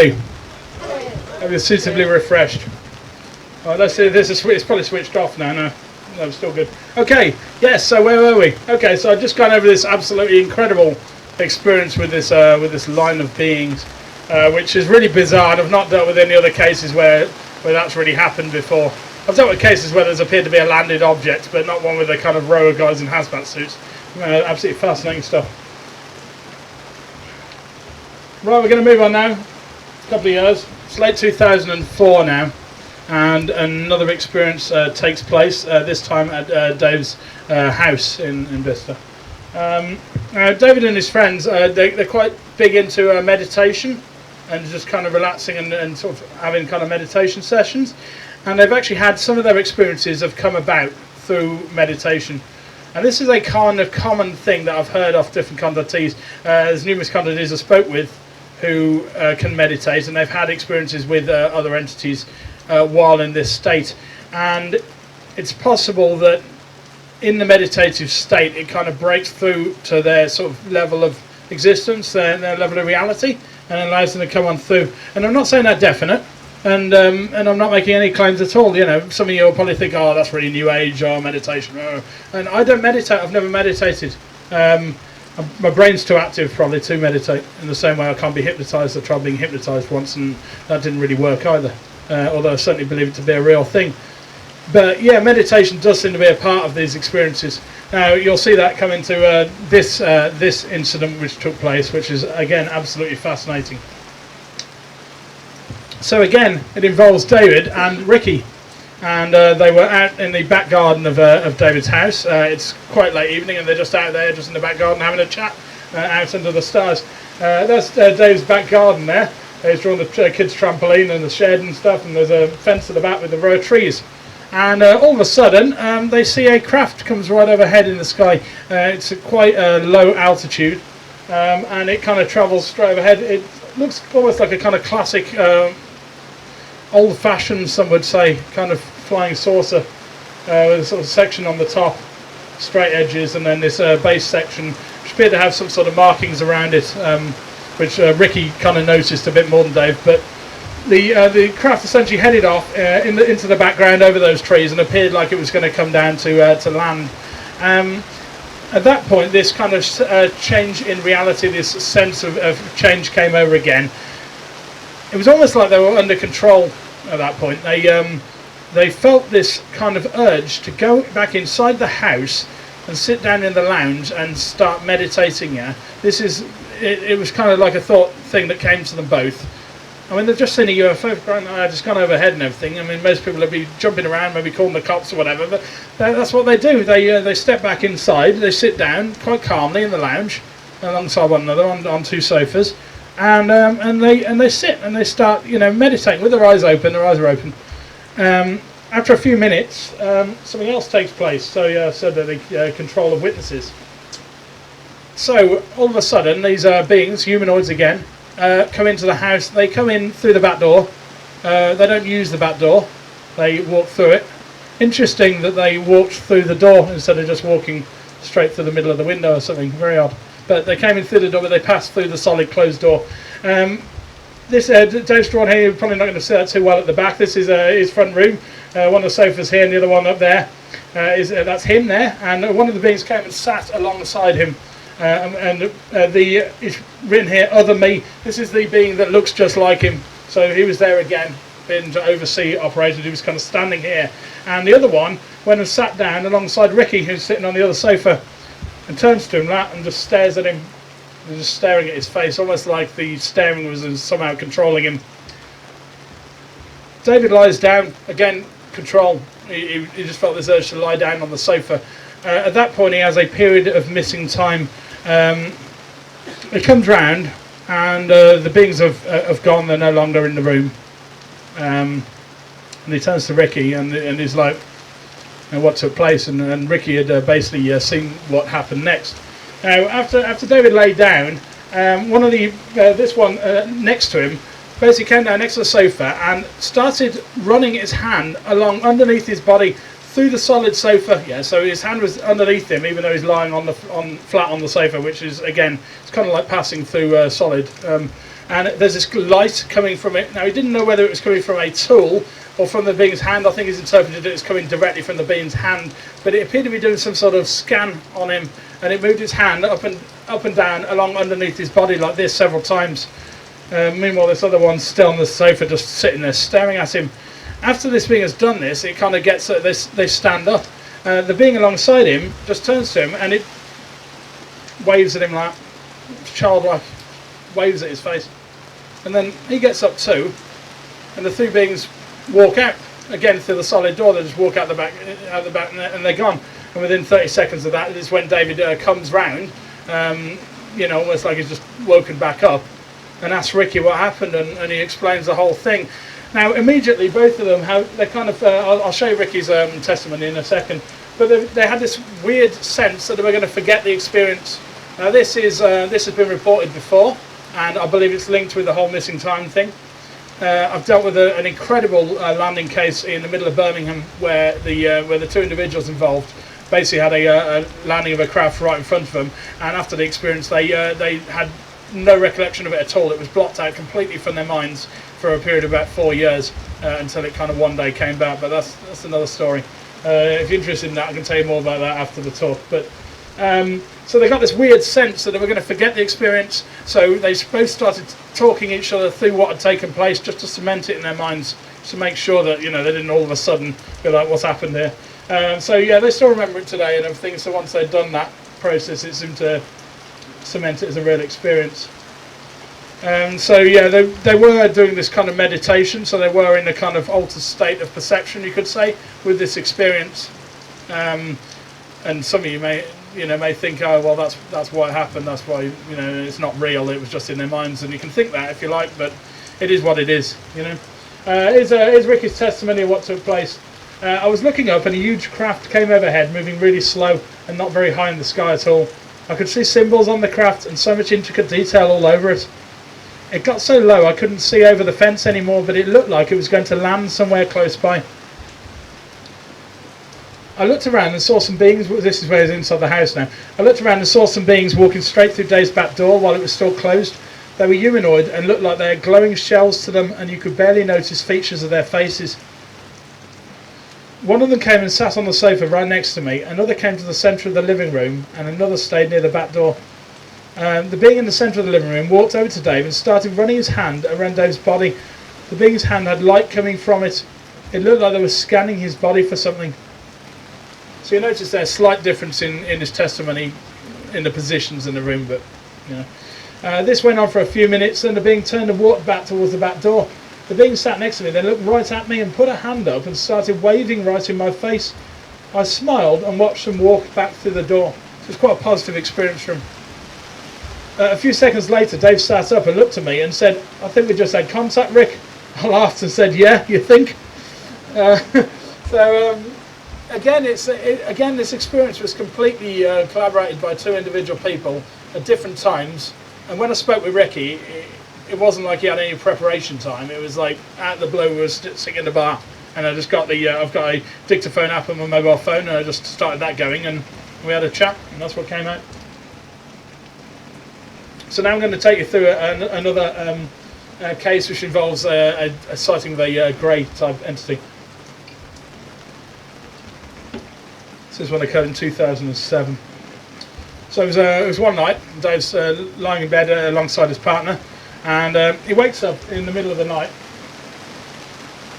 Have you suitably refreshed? Right, let's see. This is it's probably switched off now. No, it's still good. Okay, yes. So where were we? Okay, so I've just gone over this absolutely incredible experience with this line of beings, which is really bizarre. And I've not dealt with any other cases where that's really happened before. I've dealt with cases where there's appeared to be a landed object, but not one with a kind of row of guys in hazmat suits. Absolutely fascinating stuff. Right, we're going to move on now. A couple of years. It's late 2004 now, and another experience takes place. This time at Dave's house in Bicester. David and his friends, they're quite big into meditation and just kind of relaxing and sort of having kind of meditation sessions. And they've actually had some of their experiences have come about through meditation. And this is a kind of common thing that I've heard off different contactees. There's numerous contactees I spoke with who can meditate, and they've had experiences with other entities while in this state. And it's possible that in the meditative state it kind of breaks through to their sort of level of existence, their level of reality, and allows them to come on through. And I'm not saying that definite, and I'm not making any claims at all. You know, some of you will probably think, oh, that's really new age or meditation. And I don't meditate. I've never meditated. My brain's too active probably to meditate, in the same way I can't be hypnotised. I tried being hypnotised once and that didn't really work either, although I certainly believe it to be a real thing. But yeah, meditation does seem to be a part of these experiences. Now you'll see that come into this incident which took place, which is again absolutely fascinating. So again, it involves David and Ricky, and they were out in the back garden of David's house. It's quite late evening, and they're just out there, just in the back garden, having a chat out under the stars. That's Dave's back garden there. He's drawn the kids' trampoline and the shed and stuff, and there's a fence at the back with a row of trees. And all of a sudden, they see a craft comes right overhead in the sky. It's at quite a low altitude, and it kind of travels straight overhead. It looks almost like a kind of classic, old-fashioned, some would say, kind of flying saucer, with a sort of section on the top, straight edges, and then this base section, which appeared to have some sort of markings around it, which Ricky kind of noticed a bit more than Dave. But the craft essentially headed off into the background over those trees and appeared like it was going to come down to land. At that point, this kind of change in reality, this sense of change came over again. It was almost like they were under control at that point. They felt this kind of urge to go back inside the house and sit down in the lounge and start meditating. Yeah, it was kind of like a thought thing that came to them both. I mean, they've just seen a UFO just gone overhead and everything. I mean, most people would be jumping around, maybe calling the cops or whatever, but that's what they do. They step back inside, they sit down quite calmly in the lounge alongside one another on two sofas, and they sit and they start, meditating with their eyes open. Their eyes are open. After a few minutes, something else takes place. So the control of witnesses. So all of a sudden, these beings, humanoids again, come into the house. They come in through the back door. They don't use the back door. They walk through it. Interesting that they walked through the door instead of just walking straight through the middle of the window or something. Very odd. But they came in through the door, but they passed through the solid closed door. This Dave's drawn here. You're probably not going to see that too well at the back. This is his front room. One of the sofas here, and the other one up there that's him there. And one of the beings came and sat alongside him. It's written here, other me. This is the being that looks just like him. So he was there again, been to oversee operations. He was kind of standing here. And the other one went and sat down alongside Ricky, who's sitting on the other sofa, and turns to him and just stares at him. And just staring at his face, almost like the staring was somehow controlling him. David lies down, again, control. He just felt this urge to lie down on the sofa. At that point, he has a period of missing time. It comes round, and the beings have gone. They're no longer in the room. And he turns to Ricky, and he's like, what took place? And Ricky had basically seen what happened next. Now, after David laid down, one of this one next to him basically came down next to the sofa and started running his hand along underneath his body through the solid sofa. Yeah, so his hand was underneath him, even though he's lying flat on the sofa, which is, again, it's kind of like passing through solid. And there's this light coming from it. Now, he didn't know whether it was coming from a tool or from the being's hand. I think he's interpreted it as coming directly from the being's hand, but it appeared to be doing some sort of scan on him, and it moved his hand up and down along underneath his body like this several times. Meanwhile, this other one's still on the sofa, just sitting there staring at him. After this being has done this, it kind of gets they stand up. The being alongside him just turns to him and it waves at him like childlike, waves at his face, and then he gets up too, and the two beings walk out again through the solid door. They just walk out the back, and they're gone. And within 30 seconds of that is when David comes round, you know, almost like he's just woken back up, and asks Ricky what happened, and he explains the whole thing. Now, immediately, both of them, they kind of, I'll show you Ricky's testimony in a second, but they had this weird sense that they were going to forget the experience. Now, this has been reported before, and I believe it's linked with the whole missing time thing. I've dealt with an incredible landing case in the middle of Birmingham where the two individuals involved basically had a landing of a craft right in front of them, and after the experience, they had no recollection of it at all. It was blocked out completely from their minds for a period of about 4 years until it kind of one day came back. But that's another story. If you're interested in that, I can tell you more about that after the talk. But so they got this weird sense that they were going to forget the experience. So they both started talking each other through what had taken place, just to cement it in their minds, to make sure that, you know, they didn't all of a sudden be like, "What's happened here?" So yeah, they still remember it today and everything. So once they'd done that process, it seemed to cement it as a real experience. So yeah, they were doing this kind of meditation, so they were in a kind of altered state of perception, you could say, with this experience. And some of you may think, oh well, that's why it happened. That's why, you know, it's not real. It was just in their minds, and you can think that if you like, but it is what it is. You know. Here's Ricky's testimony of what took place. I was looking up, and a huge craft came overhead, moving really slow and not very high in the sky at all. I could see symbols on the craft and so much intricate detail all over it. It got so low I couldn't see over the fence anymore, but it looked like it was going to land somewhere close by. I looked around and saw some beings. This is where it's inside the house now. I looked around and saw some beings walking straight through Dave's back door while it was still closed. They were humanoid and looked like they had glowing shells to them, and you could barely notice features of their faces. One of them came and sat on the sofa right next to me, another came to the centre of the living room, and another stayed near the back door. The being in the centre of the living room walked over to Dave and started running his hand around Dave's body. The being's hand had light coming from it. It looked like they were scanning his body for something. So you notice there's a slight difference in his testimony in the positions in the room, but you know. This went on for a few minutes, then the being turned and walked back towards the back door. The being sat next to me, then looked right at me and put a hand up and started waving right in my face. I smiled and watched them walk back through the door. It was quite a positive experience for him. A few seconds later, Dave sat up and looked at me and said, "I think we just had contact, Rick." I laughed and said, "Yeah, you think?" Again, this experience was completely collaborated by two individual people at different times. And when I spoke with Ricky, it wasn't like he had any preparation time. It was like out of the blue, we were sitting in the bar, and I just got I've got a dictaphone app on my mobile phone, and I just started that going, and we had a chat, and that's what came out. So now I'm going to take you through another case which involves a sighting of a grey type entity. This is one occurred in 2007. So it was one night. Dave's lying in bed alongside his partner, and he wakes up in the middle of the night,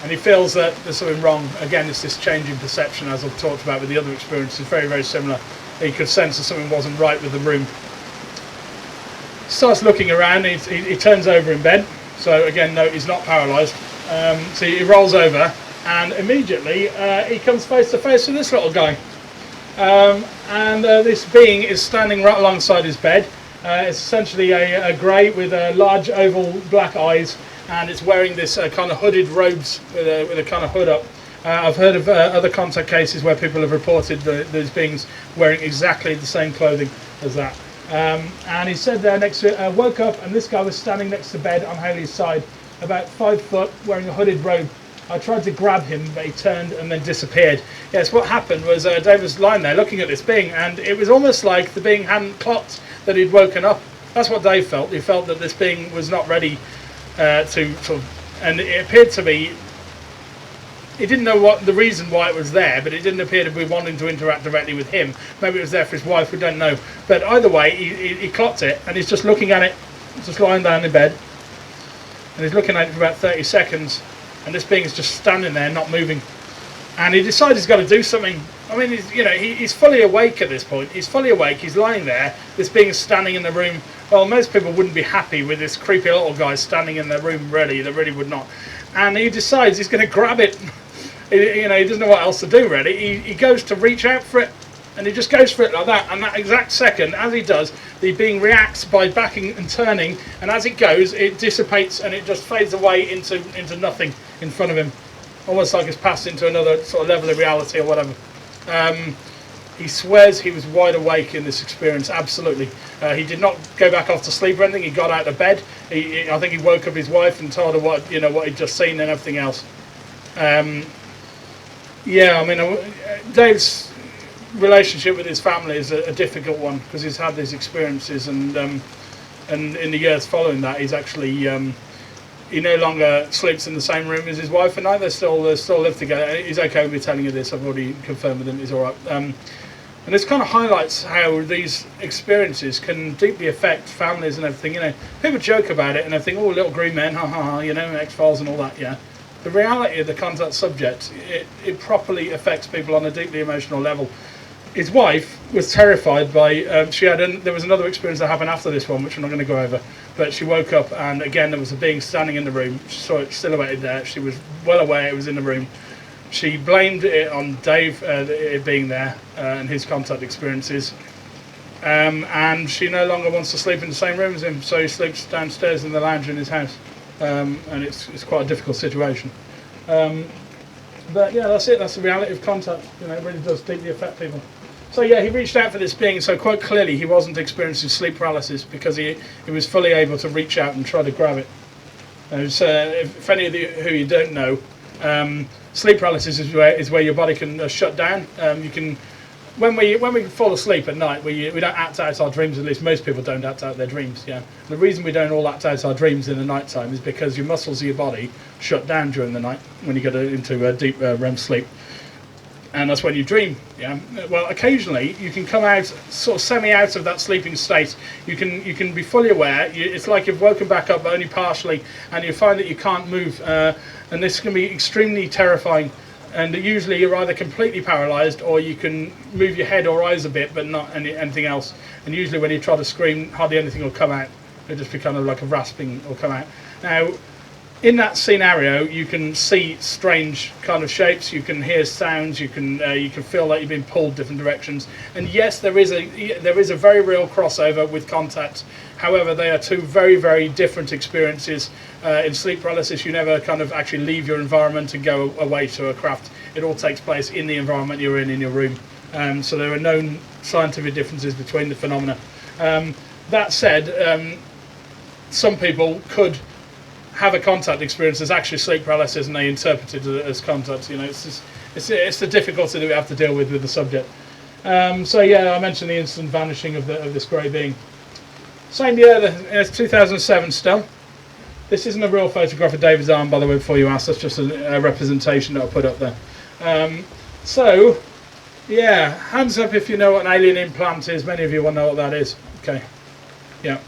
and he feels that there's something wrong. Again, it's this change in perception, as I've talked about with the other experiences, very, very similar. He could sense that something wasn't right with the room. He starts looking around. He turns over in bed. So again, no, he's not paralysed. So he rolls over, and immediately he comes face to face with this little guy. This being is standing right alongside his bed. It's essentially a grey with large oval black eyes, and it's wearing this kind of hooded robes with a kind of hood up. I've heard of other contact cases where people have reported these beings wearing exactly the same clothing as that. And he said there next to it, woke up and this guy was standing next to bed on Haley's side, about 5 foot, wearing a hooded robe. I tried to grab him, but he turned and then disappeared. Yes, what happened was Dave was lying there looking at this being, and it was almost like the being hadn't clocked that he'd woken up. That's what Dave felt. He felt that this being was not ready to sort of, and it appeared to be, he didn't know what the reason why it was there, but it didn't appear to be wanting to interact directly with him. Maybe it was there for his wife, we don't know. But either way, he clocked it, and he's just looking at it, just lying down in bed, and he's looking at it for about 30 seconds, and this being is just standing there, not moving. And he decides he's got to do something. I mean, he's fully awake at this point. He's fully awake, he's lying there, this being is standing in the room. Well, most people wouldn't be happy with this creepy little guy standing in their room, really. They really would not. And he decides he's going to grab it. He doesn't know what else to do, really. He goes to reach out for it, and he just goes for it like that. And that exact second, as he does, the being reacts by backing and turning, and as it goes, it dissipates and it just fades away into nothing in front of him. Almost like it's passed into another sort of level of reality or whatever. He swears he was wide awake in this experience, absolutely. He did not go back off to sleep or anything. He got out of bed. I think he woke up his wife and told her what he'd just seen and everything else. Yeah, I mean, Dave's relationship with his family is a difficult one because he's had these experiences, and in the years following that, he's actually he no longer sleeps in the same room as his wife, and now they still live together. He's okay with me telling you this. I've already confirmed with him. He's all right. And this kind of highlights how these experiences can deeply affect families and everything. People joke about it and they think, "Oh, little green men, ha ha ha," X-Files and all that. Yeah. The reality of the contact subject, it properly affects people on a deeply emotional level. His wife was terrified by, there was another experience that happened after this one, which I'm not going to go over, but she woke up and again there was a being standing in the room. She saw it silhouetted there. She was well aware it was in the room. She blamed it on Dave, it being there, and his contact experiences. And she no longer wants to sleep in the same room as him, so he sleeps downstairs in the lounge in his house. And it's quite a difficult situation. But yeah, that's it. That's the reality of contact. It really does deeply affect people. So yeah, he reached out for this being, so quite clearly he wasn't experiencing sleep paralysis because he was fully able to reach out and try to grab it. If any of you who you don't know, sleep paralysis is where your body can shut down. You can, when we fall asleep at night, we don't act out our dreams. At least most people don't act out their dreams. Yeah. The reason we don't all act out our dreams in the night time is because your muscles of your body shut down during the night when you get into a deep REM sleep, and that's when you dream. Yeah. Well, occasionally you can come out sort of semi out of that sleeping state. You can be fully aware. It's like you've woken back up, but only partially, and you find that you can't move. And this can be extremely terrifying. And usually you're either completely paralysed or you can move your head or eyes a bit, but not anything else. And usually when you try to scream, hardly anything will come out. It'll just be kind of like a rasping will come out. Now, in that scenario, you can see strange kind of shapes. You can hear sounds. You can feel like you've been pulled different directions. And yes, there is a very real crossover with contact. However, they are two very, very different experiences. In sleep paralysis, you never kind of actually leave your environment and go away to a craft. It all takes place in the environment you're in your room. So there are known scientific differences between the phenomena. That said, some people could have a contact experience as actually sleep paralysis, and they interpret it as contact. It's the difficulty that we have to deal with the subject. So yeah, I mentioned the instant vanishing of this grey being. Same year, it's 2007 still. This isn't a real photograph of David's arm, by the way, before you ask. That's just a representation that I put up there. So, yeah, hands up if you know what an alien implant is. Many of you will know what that is. Okay, yeah.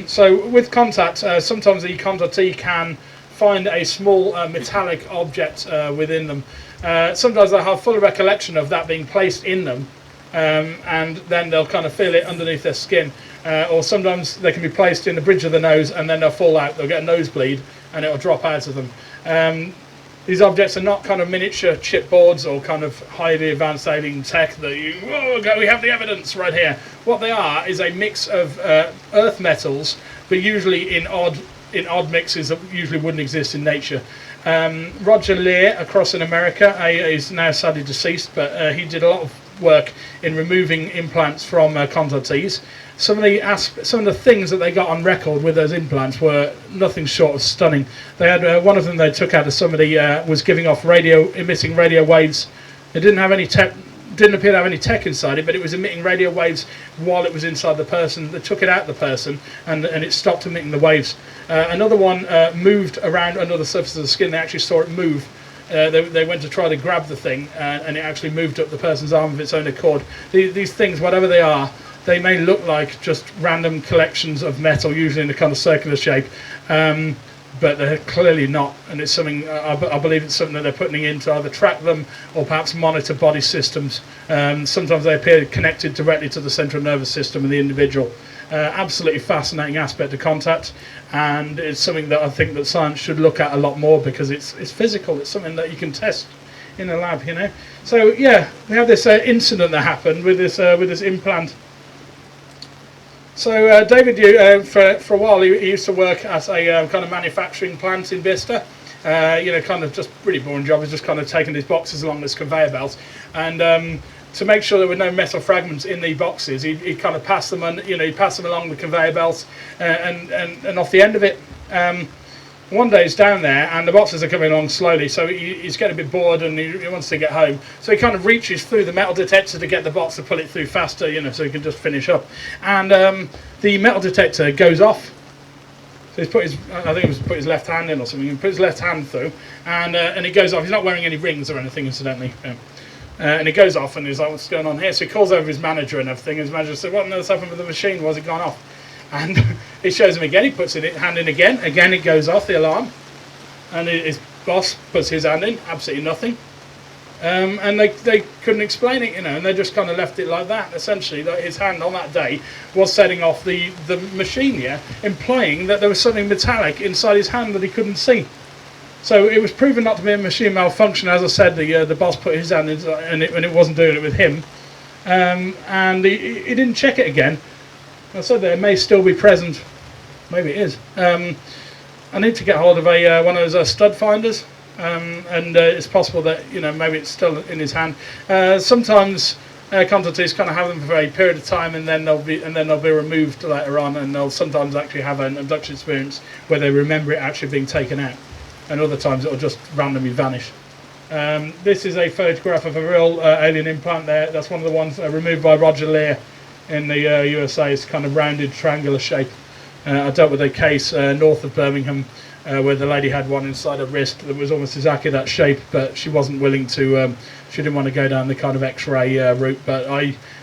So with contact, sometimes the contactee can find a small metallic object within them. Sometimes they'll have full recollection of that being placed in them, and then they'll kind of feel it underneath their skin. Or sometimes they can be placed in the bridge of the nose and then they'll fall out. They'll get a nosebleed and it'll drop out of them. These objects are not kind of miniature chipboards or kind of highly advanced alien tech that we have the evidence right here. What they are is a mix of earth metals, but usually in odd mixes that usually wouldn't exist in nature. Roger Lear across in America, he's now sadly deceased, but he did a lot of work in removing implants from contactees. Some of the things that they got on record with those implants were nothing short of stunning. They had one of them they took out of somebody was giving off emitting radio waves. It didn't have any tech. Didn't appear to have any tech inside it, but it was emitting radio waves while it was inside the person. They took it out of the person, and it stopped emitting the waves. Another one moved around under the surface of the skin. They actually saw it move. They went to try to grab the thing, and it actually moved up the person's arm of its own accord. These things, whatever they are, they may look like just random collections of metal, usually in a kind of circular shape, but they're clearly not. And it's something, I believe it's something that they're putting in to either track them or perhaps monitor body systems. Sometimes they appear connected directly to the central nervous system of the individual. Absolutely fascinating aspect of contact, and it's something that I think that science should look at a lot more, because it's physical. It's something that you can test in a lab, you know. So yeah, we have this incident that happened with this implant. So David, for a while, he used to work at a kind of manufacturing plant in Bicester. Kind of just really boring job. He's just kind of taking these boxes along this conveyor belt, and to make sure there were no metal fragments in the boxes, he kind of passed them, he'd pass them along the conveyor belt and off the end of it. One day he's down there and the boxes are coming along slowly, so he's getting a bit bored and he wants to get home. So he kind of reaches through the metal detector to get the box to pull it through faster, so he can just finish up. And the metal detector goes off. So he's put his left hand in or something. He put his left hand through, and it goes off. He's not wearing any rings or anything, incidentally. And it goes off, and he's like, "What's going on here?" So he calls over his manager and everything. And his manager said, "What on earth's happened with the machine? Why's it gone off?" And he shows him again. He puts his hand in again. Again, it goes off, the alarm. And his boss puts his hand in. Absolutely nothing. And they couldn't explain it, and they just kind of left it like that. Essentially, that his hand on that day was setting off the machine, implying that there was something metallic inside his hand that he couldn't see. So it was proven not to be a machine malfunction. As I said, the boss put his hand in, and it wasn't doing it with him. And he didn't check it again. I said that it may still be present. Maybe it is. I need to get hold of one of those stud finders, and it's possible that maybe it's still in his hand. Sometimes contactees kind of have them for a period of time, and then they'll be removed later on, and they'll sometimes actually have an abduction experience where they remember it actually being taken out, and other times it'll just randomly vanish. This is a photograph of a real alien implant there. That's one of the ones removed by Roger Lear in the USA. It's kind of rounded, triangular shape. I dealt with a case north of Birmingham where the lady had one inside her wrist that was almost exactly that shape, but she wasn't willing to, she didn't want to go down the kind of X-ray route, but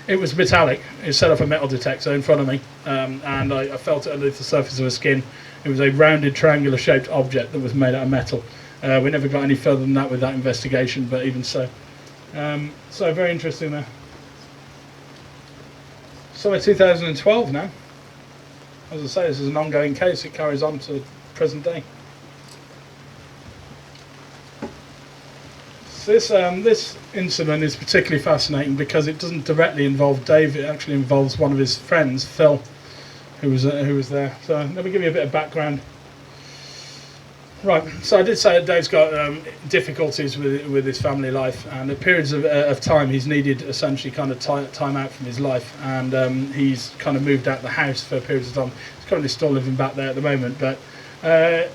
it was metallic. It set off a metal detector in front of me, and I felt it underneath the surface of her skin. It was a rounded, triangular shaped object that was made out of metal. We never got any further than that with that investigation, but even so. So very interesting there. Summer 2012 now. As I say, this is an ongoing case. It carries on to present day. So this incident is particularly fascinating because it doesn't directly involve Dave. It actually involves one of his friends, Phil, who was there. So let me give you a bit of background. Right, so I did say that Dave's got difficulties with his family life, and at periods of time he's needed essentially kind of time out from his life, and he's kind of moved out the house for periods of time. He's currently still living back there at the moment, but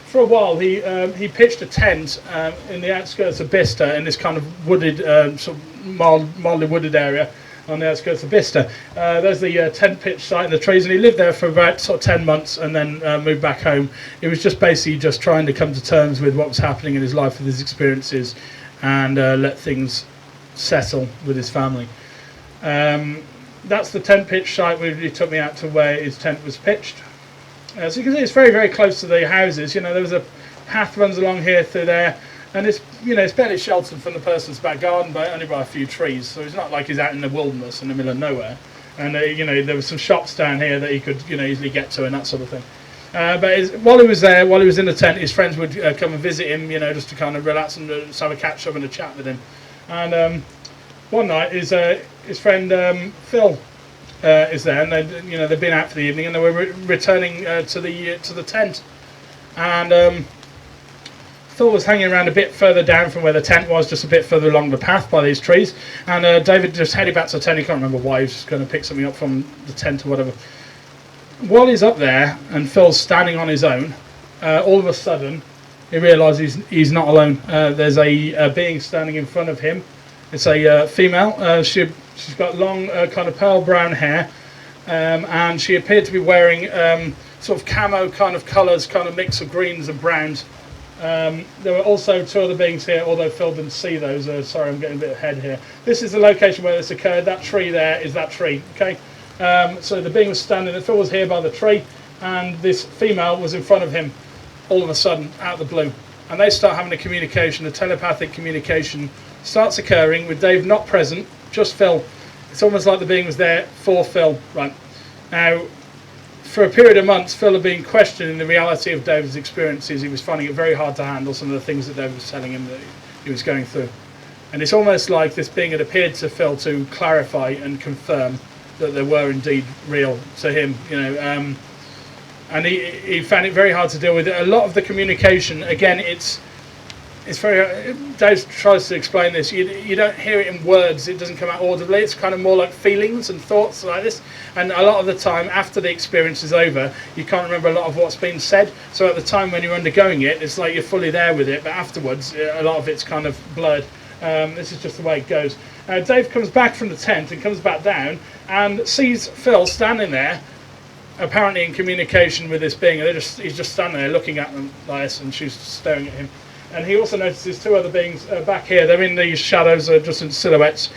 for a while he pitched a tent in the outskirts of Bicester in this kind of wooded, sort of mildly wooded area on the outskirts of Bicester. There's the tent pitch site in the trees, and he lived there for about sort of 10 months and then moved back home. It was just basically just trying to come to terms with what was happening in his life, with his experiences, and let things settle with his family. That's the tent pitch site where he took me out to where his tent was pitched. So you can see it's very, very close to the houses. There was a path runs along here through there, and it's it's barely sheltered from the person's back garden, but only by a few trees. So it's not like he's out in the wilderness in the middle of nowhere. And there were some shops down here that he could easily get to and that sort of thing. But while he was there, while he was in the tent, his friends would come and visit him, just to kind of relax and just have a catch up and a chat with him. And one night his friend Phil is there, and they'd been out for the evening, and they were returning to the tent, and Phil was hanging around a bit further down from where the tent was, just a bit further along the path by these trees, and David just headed back to the tent. He can't remember why, he was just going to pick something up from the tent or whatever. While he's up there and Phil's standing on his own, all of a sudden he realises he's not alone. There's a being standing in front of him. It's a female. She's got long kind of pale brown hair, and she appeared to be wearing sort of camo kind of colours, kind of mix of greens and browns. There were also two other beings here, although Phil didn't see those. Sorry, I'm getting a bit ahead here. This is the location where this occurred. That tree there is that tree. Okay. So the being was standing, Phil was here by the tree, and this female was in front of him all of a sudden, out of the blue. And they start having a communication, a telepathic communication starts occurring with Dave not present, just Phil. It's almost like the being was there for Phil. Right. Now, for a period of months, Phil had been questioning the reality of David's experiences. He was finding it very hard to handle some of the things that David was telling him that he was going through. And it's almost like this being had appeared to Phil to clarify and confirm that they were indeed real to him, and he found it very hard to deal with it. A lot of the communication, again, it's very. Dave tries to explain this. You don't hear it in words. It doesn't come out audibly. It's kind of more like feelings and thoughts like this. And a lot of the time, after the experience is over, you can't remember a lot of what's been said. So at the time when you're undergoing it, it's like you're fully there with it. But afterwards, a lot of it's kind of blurred. This is just the way it goes. Dave comes back from the tent and comes back down and sees Phil standing there, apparently in communication with this being. He's just standing there looking at them like this, and she's staring at him. And he also notices two other beings back here. They're in these shadows, just in silhouettes.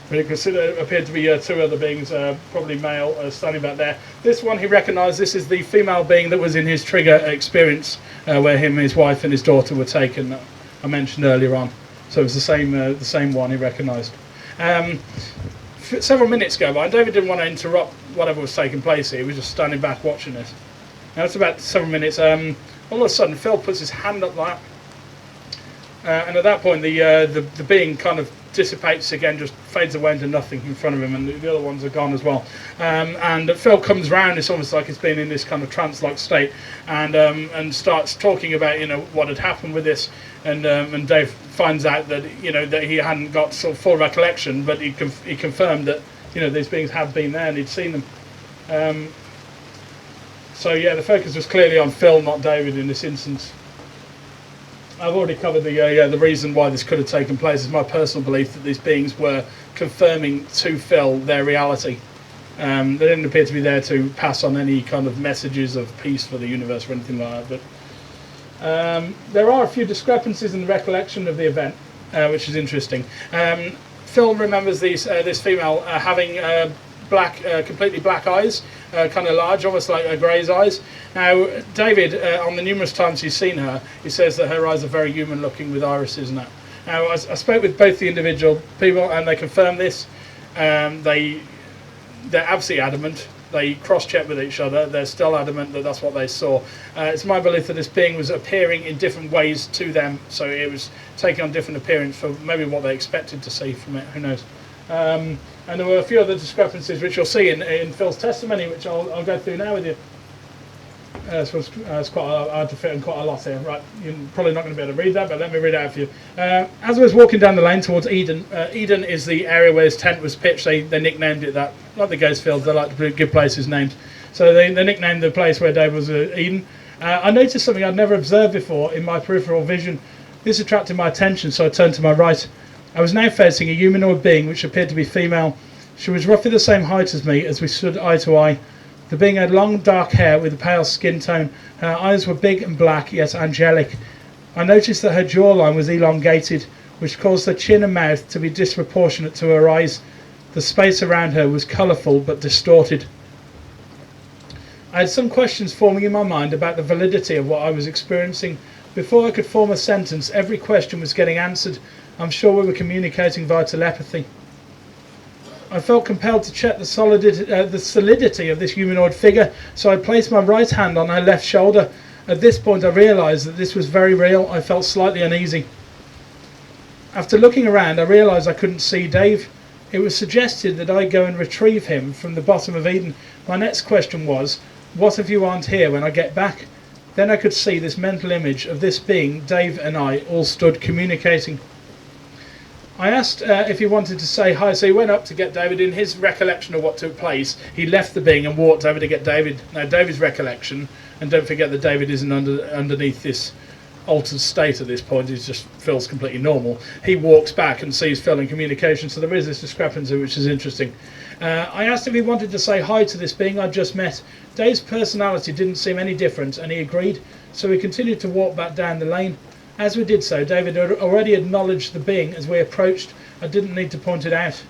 But you can see there appeared to be two other beings, probably male, standing back there. This one he recognised. This is the female being that was in his trigger experience, where his wife and his daughter were taken, that I mentioned earlier on. So it was the same one he recognised. Several minutes go by, and David didn't want to interrupt whatever was taking place here. He was just standing back watching this. Now it's about several minutes. All of a sudden, Phil puts his hand up like that, and at that point, the being kind of dissipates again, just fades away into nothing in front of him, and the other ones are gone as well. And Phil comes round. It's almost like he's been in this kind of trance-like state, and starts talking about what had happened with this. And Dave finds out that that he hadn't got sort of full recollection, but he confirmed that these beings had been there and he'd seen them. So yeah, the focus was clearly on Phil, not David, in this instance. I've already covered the reason why this could have taken place. It's my personal belief that these beings were confirming to Phil their reality. They didn't appear to be there to pass on any kind of messages of peace for the universe or anything like that. But there are a few discrepancies in the recollection of the event, which is interesting. Phil remembers this female having completely black eyes, kind of large, almost like Grey's eyes. Now, David, on the numerous times he's seen her, he says that her eyes are very human-looking with irises and that. Now, I spoke with both the individual people, and they confirmed this. They're absolutely adamant. They cross-check with each other. They're still adamant that that's what they saw. It's my belief that this being was appearing in different ways to them, so it was taking on different appearance for maybe what they expected to see from it. Who knows? And there were a few other discrepancies which you'll see in Phil's testimony, which I'll go through now with you. So it's quite hard to fit in quite a lot here. Right, you're probably not going to be able to read that, but let me read it out for you. As I was walking down the lane towards Eden, Eden is the area where his tent was pitched. They nicknamed it that. Like the Ghost Fields, they like to give places names. So they nicknamed the place where Dave was Eden. I noticed something I'd never observed before in my peripheral vision. This attracted my attention, so I turned to my right. I was now facing a humanoid being which appeared to be female. She was roughly the same height as me as we stood eye to eye. The being had long dark hair with a pale skin tone. Her eyes were big and black, yet angelic. I noticed that her jawline was elongated, which caused her chin and mouth to be disproportionate to her eyes. The space around her was colourful but distorted. I had some questions forming in my mind about the validity of what I was experiencing. Before I could form a sentence, every question was getting answered. I'm sure we were communicating via telepathy. I felt compelled to check the solidity of this humanoid figure, so I placed my right hand on her left shoulder. At this point I realised that this was very real. I felt slightly uneasy. After looking around, I realised I couldn't see Dave. It was suggested that I go and retrieve him from the bottom of Eden. My next question was, what if you aren't here when I get back? Then I could see this mental image of this being, Dave and I, all stood communicating. I asked if he wanted to say hi, so he went up to get David. In his recollection of what took place, he left the being and walked over to get David. Now, David's recollection, and don't forget that David isn't underneath this altered state at this point, he just feels completely normal. He walks back and sees Phil in communication, so there is this discrepancy, which is interesting. I asked if he wanted to say hi to this being I'd just met. Dave's personality didn't seem any different, and he agreed, so we continued to walk back down the lane. As we did so, David had already acknowledged the being as we approached. I didn't need to point it out.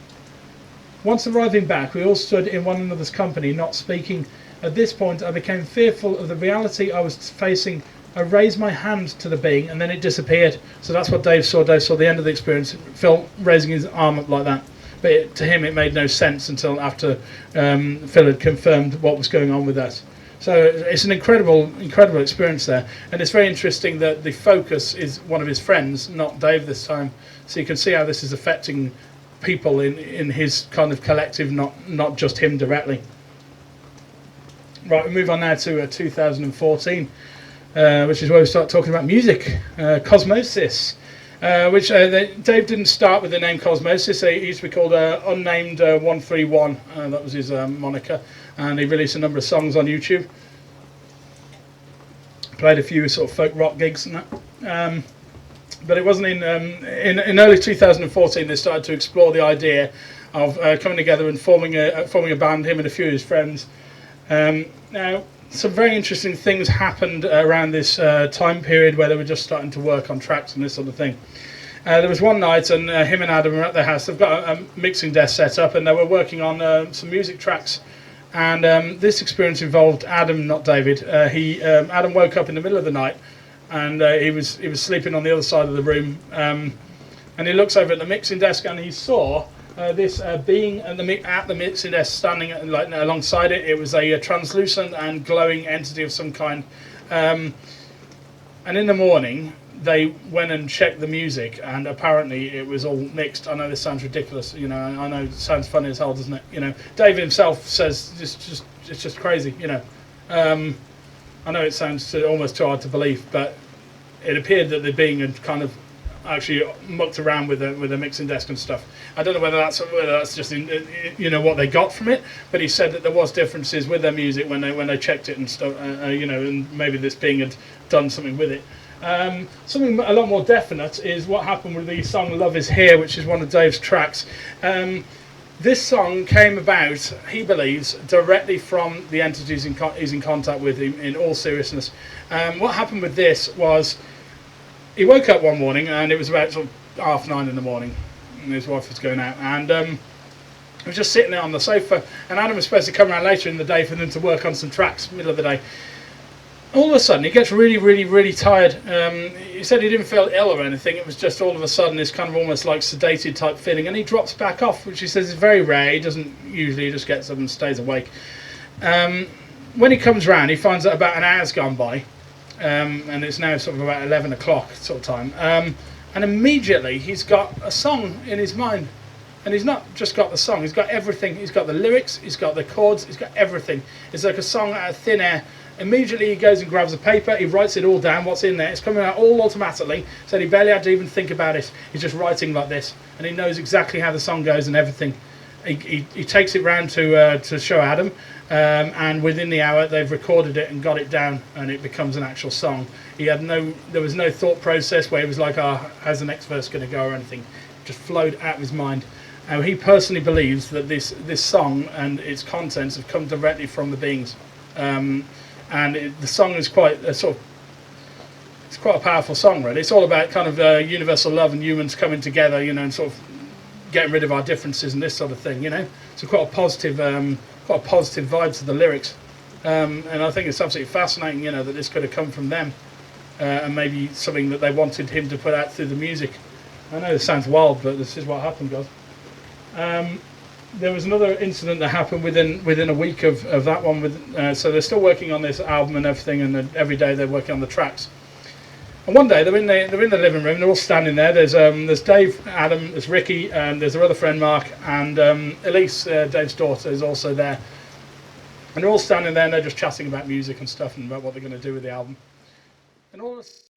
Once arriving back, we all stood in one another's company, not speaking. At this point, I became fearful of the reality I was facing. I raised my hand to the being, and then it disappeared. So that's what Dave saw. Dave saw the end of the experience, Phil raising his arm up like that. But to him, it made no sense until after Phil had confirmed what was going on with that. So it's an incredible experience there, and it's very interesting that the focus is one of his friends, not Dave this time. So you can see how this is affecting people in his kind of collective, not just him directly. Right, we move on now to 2014, which is where we start talking about music, Cosmosis. Which Dave didn't start with the name Cosmosis. He used to be called Unnamed 131. That was his moniker, and he released a number of songs on YouTube. Played a few sort of folk rock gigs and that. But it wasn't in early 2014 they started to explore the idea of coming together and forming a band. Him and a few of his friends. Now, some very interesting things happened around this time period where they were just starting to work on tracks and this sort of thing. There was one night, and him and Adam were at their house. They've got a mixing desk set up, and they were working on some music tracks. And this experience involved Adam, not David. Adam woke up in the middle of the night, and he was sleeping on the other side of the room. And he looks over at the mixing desk, and he saw this being at the mixing desk, standing alongside it. It was a translucent and glowing entity of some kind. And in the morning, they went and checked the music, and apparently it was all mixed. I know this sounds ridiculous, I know it sounds funny as hell, doesn't it? David himself says it's just crazy, I know it sounds almost too hard to believe, but it appeared that the being had kind of actually mucked around with the mixing desk and stuff. I don't know whether that's just what they got from it, but he said that there was differences with their music when they checked it and stuff, and maybe this being had done something with it. Something a lot more definite is what happened with the song Love Is Here, which is one of Dave's tracks. This song came about, he believes, directly from the entities he's in contact with, in all seriousness. What happened with this was he woke up one morning, and it was about sort of 9:30 in the morning, and his wife was going out, and he was just sitting there on the sofa, and Adam was supposed to come around later in the day for them to work on some tracks, middle of the day. All of a sudden, he gets really, really, really tired. He said he didn't feel ill or anything. It was just all of a sudden this kind of almost like sedated type feeling, and he drops back off, which he says is very rare. He doesn't usually, he just gets up and stays awake. When he comes round, he finds that about an hour's gone by, and it's now sort of about 11 o'clock sort of time. And immediately he's got a song in his mind. And he's not just got the song, he's got everything. He's got the lyrics, he's got the chords, he's got everything. It's like a song out of thin air. Immediately he goes and grabs a paper, he writes it all down, what's in there. It's coming out all automatically, so he barely had to even think about it. He's just writing like this, and he knows exactly how the song goes and everything. He takes it round to show Adam, and within the hour they've recorded it and got it down, and it becomes an actual song. There was no thought process where he was like, how's the next verse going to go or anything. It just flowed out of his mind. Now he personally believes that this song and its contents have come directly from the beings. The song is quite a powerful song, really. It's all about kind of universal love and humans coming together, and sort of getting rid of our differences and this sort of thing, So quite a positive vibe to the lyrics, and I think it's absolutely fascinating, that this could have come from them, and maybe something that they wanted him to put out through the music. I know this sounds wild, but this is what happened, guys. There was another incident that happened within a week of that one. So they're still working on this album and everything, and every day they're working on the tracks. And one day they're in the living room. They're all standing there. There's Dave, Adam, there's Ricky, and there's their other friend Mark, and Elise, Dave's daughter, is also there. And they're all standing there, and they're just chatting about music and stuff and about what they're going to do with the album. and all of a